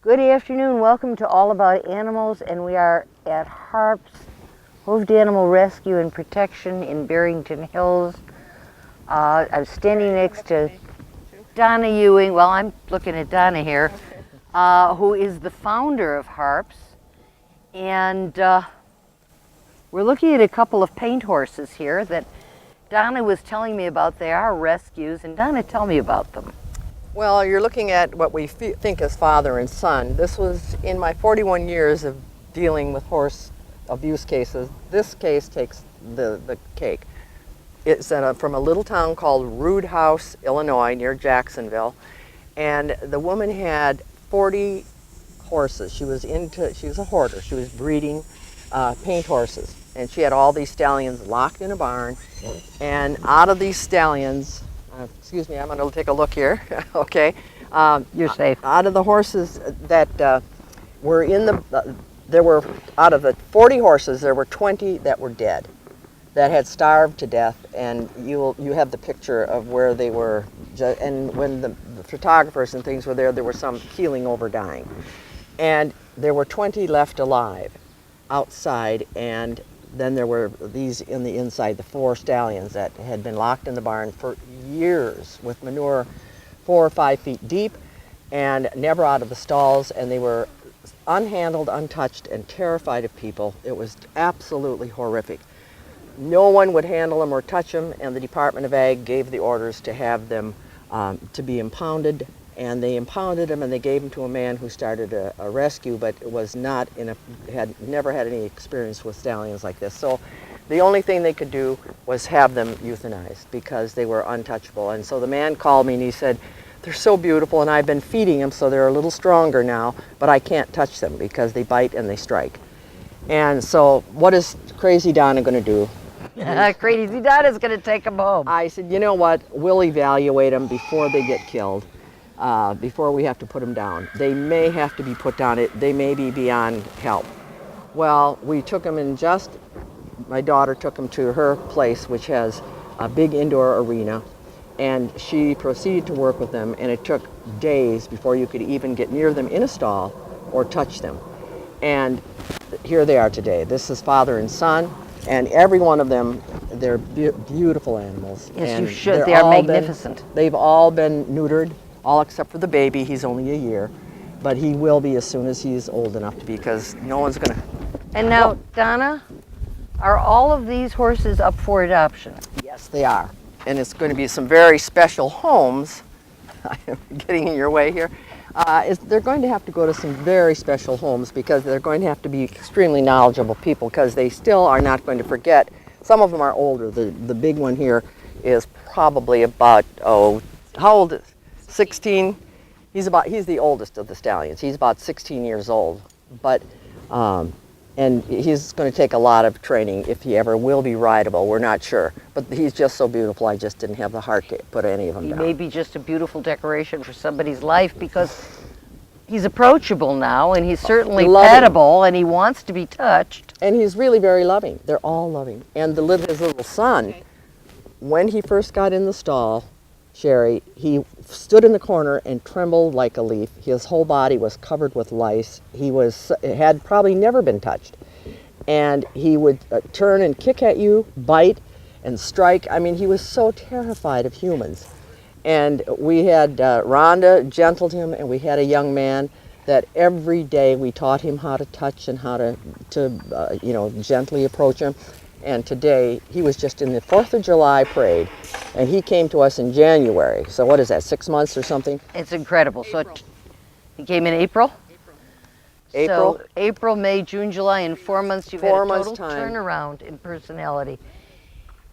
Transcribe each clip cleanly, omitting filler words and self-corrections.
Good afternoon. Welcome to All About Animals, and we are at HARPS, Hooved Animal Rescue and Protection in Barrington Hills. I'm standing next to Donna Ewing. Well, I'm looking at Donna here, who is the founder of HARPS. And we're looking at a couple of paint horses here that Donna was telling me about. They are rescues. And Donna, tell me about them. Well, you're looking at what we think is father and son. This was in my 41 years of dealing with horse abuse cases. This case takes the cake. It's from a little town called House, Illinois, near Jacksonville. And the woman had 40 horses. She was a hoarder. She was breeding paint horses. And she had all these stallions locked in a barn. And out of these stallions, excuse me, I'm going to take a look here. Okay. You're safe. Out of the horses that were in there were, out of the 40 horses, there were 20 that were dead, that had starved to death. And you have the picture of where they were. And when the photographers and things were there were some keeling over dying. And there were 20 left alive outside, and then there were these in the inside, the 4 stallions that had been locked in the barn for years with manure 4 or 5 feet deep and never out of the stalls, and they were unhandled, untouched, and terrified of people. It was absolutely horrific. No one would handle them or touch them, and the Department of Ag gave the orders to have them to be impounded, and they impounded them, and they gave them to a man who started a rescue, but was not had never had any experience with stallions like this. So the only thing they could do was have them euthanized because they were untouchable. And so the man called me and he said, "They're so beautiful, and I've been feeding them, so they're a little stronger now, but I can't touch them because they bite and they strike." And so what is Crazy Donna going to do? Crazy Donna's going to take them home. I said, you know what, we'll evaluate them before they get killed. Before we have to put them down. They may have to be put down. They may be beyond help. Well, we took them my daughter took them to her place, which has a big indoor arena, and she proceeded to work with them, and it took days before you could even get near them in a stall or touch them. And here they are today. This is father and son, and every one of them, they're beautiful animals. Yes, and you should. They are magnificent. They've all been neutered, all except for the baby. He's only a year, but he will be as soon as he's old enough to be, because no one's going to. And now, Donna, are all of these horses up for adoption? Yes, they are. And it's going to be some very special homes. I'm getting in your way here. They're going to have to go to some very special homes, because they're going to have to be extremely knowledgeable people, because they still are not going to forget. Some of them are older. The big one here is probably about, how old is 16? He's the oldest of the stallions. He's about 16 years old, but and he's going to take a lot of training if he ever will be rideable. We're not sure, but he's just so beautiful. I just didn't have the heart to put any of them down. He may be just a beautiful decoration for somebody's life, because he's approachable now, and he's certainly pettable, and he wants to be touched. And he's really very loving. They're all loving. And his little son, when he first got in the stall, Sherry, he stood in the corner and trembled like a leaf. His whole body was covered with lice. He had probably never been touched. And he would turn and kick at you, bite and strike. I mean, he was so terrified of humans. And we had Rhonda gentled him, and we had a young man that every day we taught him how to touch and how to gently approach him. And today, he was just in the 4th of July parade, and he came to us in January. So what is that, 6 months or something? It's incredible. So he came in April? April? So April, May, June, July, in 4 months, you've had a total turnaround in personality.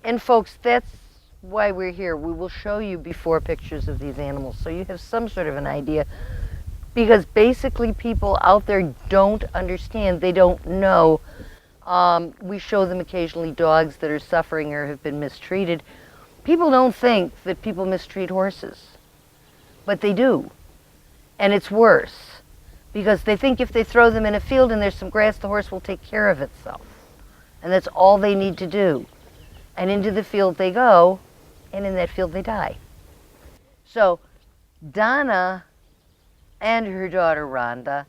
And folks, that's why we're here. We will show you before pictures of these animals, so you have some sort of an idea. Because basically people out there don't understand, they don't know. We show them occasionally dogs that are suffering or have been mistreated. People don't think that people mistreat horses, but they do. And it's worse, because they think if they throw them in a field and there's some grass, the horse will take care of itself. And that's all they need to do. And into the field they go, and in that field they die. So Donna and her daughter Rhonda,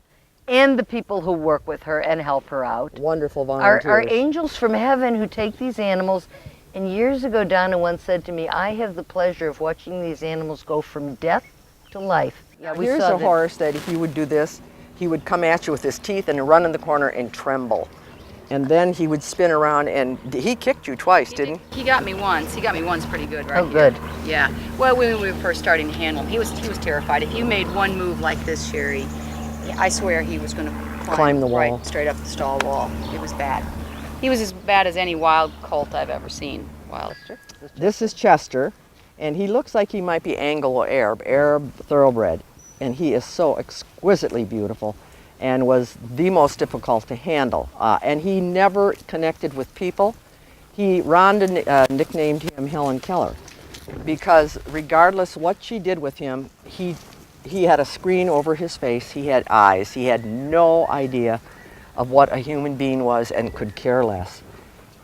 and the people who work with her and help her out. Wonderful volunteers. Are angels from heaven who take these animals. And years ago, Donna once said to me, I have the pleasure of watching these animals go from death to life. Yeah, Here's a horse that if he would do this, he would come at you with his teeth and run in the corner and tremble. And then he would spin around, and he kicked you twice, didn't he? He got me once. He got me once pretty good, right? Oh, good. Here. Yeah. Well, when we were first starting to handle him, he was terrified. If you made one move like this, Sherry, I swear he was going to climb the wall. Right, straight up the stall wall. It was bad. He was as bad as any wild colt I've ever seen. Wild. This is Chester, and he looks like he might be Arab thoroughbred, and he is so exquisitely beautiful and was the most difficult to handle. And he never connected with people. Rhonda nicknamed him Helen Keller because regardless what she did with him, he had a screen over his face, he had eyes, he had no idea of what a human being was and could care less.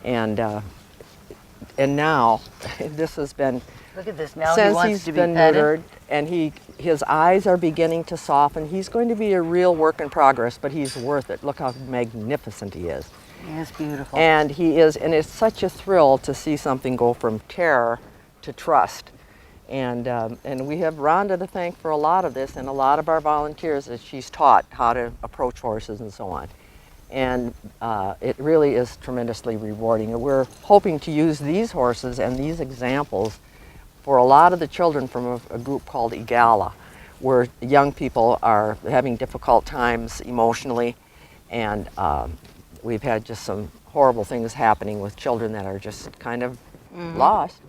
And now, this has been, look at this, now since he wants he's to be been petted. neutered, and his eyes are beginning to soften. He's going to be a real work in progress, but he's worth it. Look how magnificent he is. He is beautiful. And he is, and it's such a thrill to see something go from terror to trust. And we have Rhonda to thank for a lot of this, and a lot of our volunteers that she's taught how to approach horses and so on. And it really is tremendously rewarding. And we're hoping to use these horses and these examples for a lot of the children from a group called EGALA, where young people are having difficult times emotionally, and we've had just some horrible things happening with children that are just kind of lost.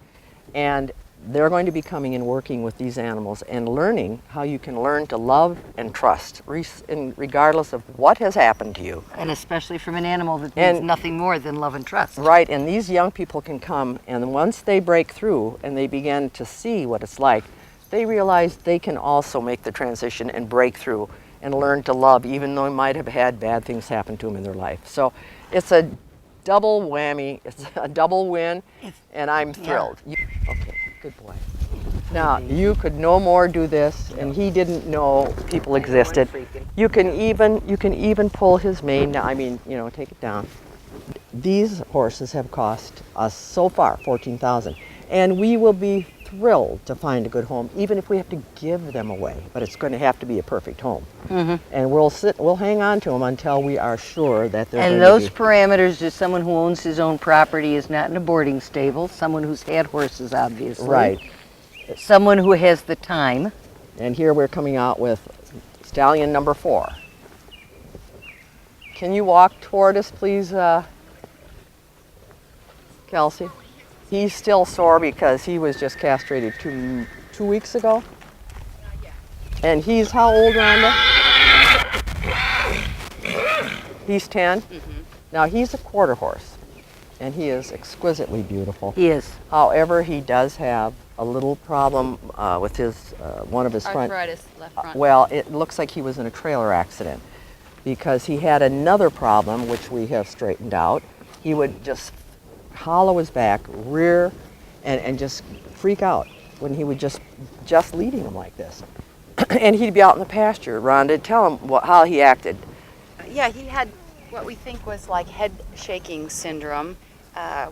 And they're going to be coming and working with these animals and learning how you can learn to love and trust, regardless of what has happened to you. And especially from an animal that needs nothing more than love and trust. Right, and these young people can come, and once they break through and they begin to see what it's like, they realize they can also make the transition and break through and learn to love, even though they might have had bad things happen to them in their life. So it's a double whammy, it's a double win, and I'm thrilled. Okay. Good boy. Now, you could no more do this, and he didn't know people existed. You can even pull his mane down. I mean, you know, take it down. These horses have cost us so far $14,000, and we will be thrilled to find a good home, even if we have to give them away. But it's going to have to be a perfect home, and we'll hang on to them until we are sure that they're. And those parameters are someone who owns his own property, is not in a boarding stable, someone who's had horses, obviously. Right. Someone who has the time. And here we're coming out with stallion number 4. Can you walk toward us, please, Kelsey? He's still sore because he was just castrated two weeks ago. And he's how old, Rhonda? He's 10? Now he's a quarter horse, and he is exquisitely beautiful. He is. However, he does have a little problem with his one of his arthritis, left front. Well, it looks like he was in a trailer accident, because he had another problem which we have straightened out. He would just hollow his back, rear, and just freak out when he would just leading him like this. And he'd be out in the pasture. Rhonda, tell him how he acted. Yeah, he had what we think was like head shaking syndrome,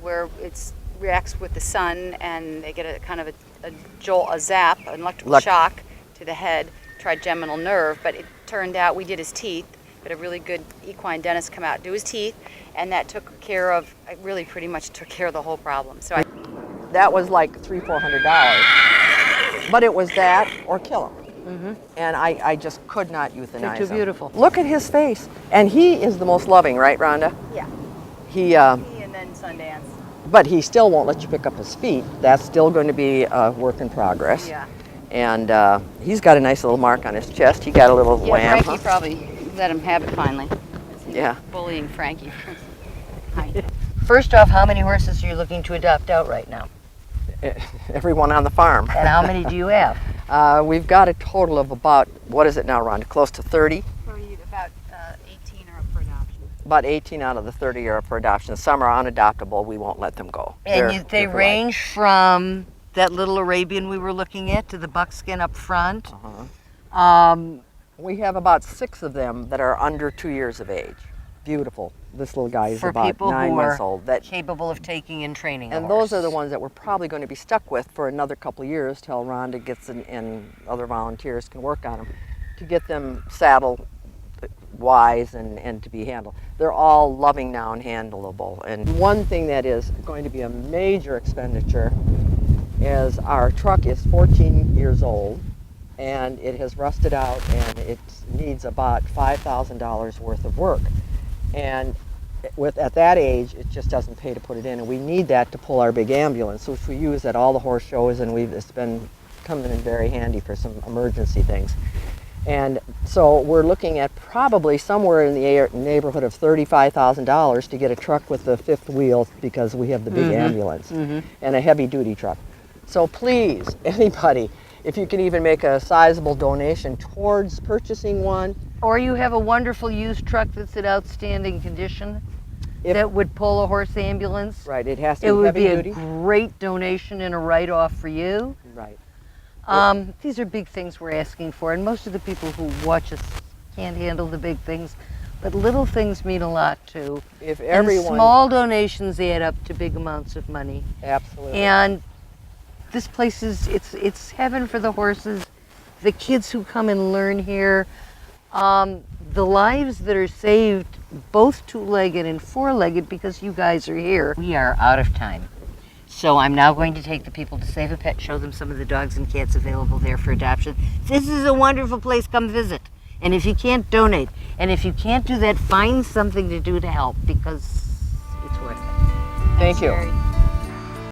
where it reacts with the sun, and they get a kind of a zap, an electrical shock to the head, trigeminal nerve. But it turned out we did his teeth. We had a really good equine dentist come out, do his teeth, and that took care of, really pretty much took care of the whole problem. So that was like $300-400, but it was that or kill him. And I just could not euthanize him. Too beautiful. Look at his face, and he is the most loving, right, Rhonda? Yeah. He and then Sundance. But he still won't let you pick up his feet. That's still going to be a work in progress. Yeah. And he's got a nice little mark on his chest. He got a little wham. Frankie probably let him have it finally. Yeah. Bullying Frankie. First off, how many horses are you looking to adopt out right now? Everyone on the farm. And how many do you have? We've got a total of about, what is it now, Rhonda? Close to 30? About 18 are up for adoption. About 18 out of the 30 are up for adoption. Some are unadoptable. We won't let them go. And they range from that little Arabian we were looking at to the buckskin up front. We have about 6 of them that are under 2 years of age. Beautiful. This little guy is For about people 9 who months are old. That, capable of taking and training a and horse. those are the ones that we're probably going to be stuck with for another couple of years till Rhonda gets in, and other volunteers can work on them to get them saddle wise and to be handled. They're all loving now and handleable. And one thing that is going to be a major expenditure is our truck is 14 years old and it has rusted out and it needs about $5,000 worth of work. And at that age, it just doesn't pay to put it in, and we need that to pull our big ambulance, which we use at all the horse shows, and it's been coming in very handy for some emergency things. And so we're looking at probably somewhere in the neighborhood of $35,000 to get a truck with the 5th wheel, because we have the big ambulance and a heavy-duty truck. So please, anybody, if you can even make a sizable donation towards purchasing one. Or you have a wonderful used truck that's in outstanding condition that would pull a horse ambulance. Right, it has to be It would heavy be duty. a great donation and a write-off for you. Right. These are big things we're asking for, and most of the people who watch us can't handle the big things, but little things mean a lot too. If And everyone, small donations add up to big amounts of money. absolutely. And this place is, it's heaven for the horses. The kids who come and learn here, the lives that are saved, both 2-legged and 4-legged, because you guys are here. We are out of time. So I'm now going to take the people to Save a Pet, show them some of the dogs and cats available there for adoption. This is a wonderful place, come visit. And if you can't donate, and if you can't do that, find something to do to help, because it's worth it. Thank you. Sherry.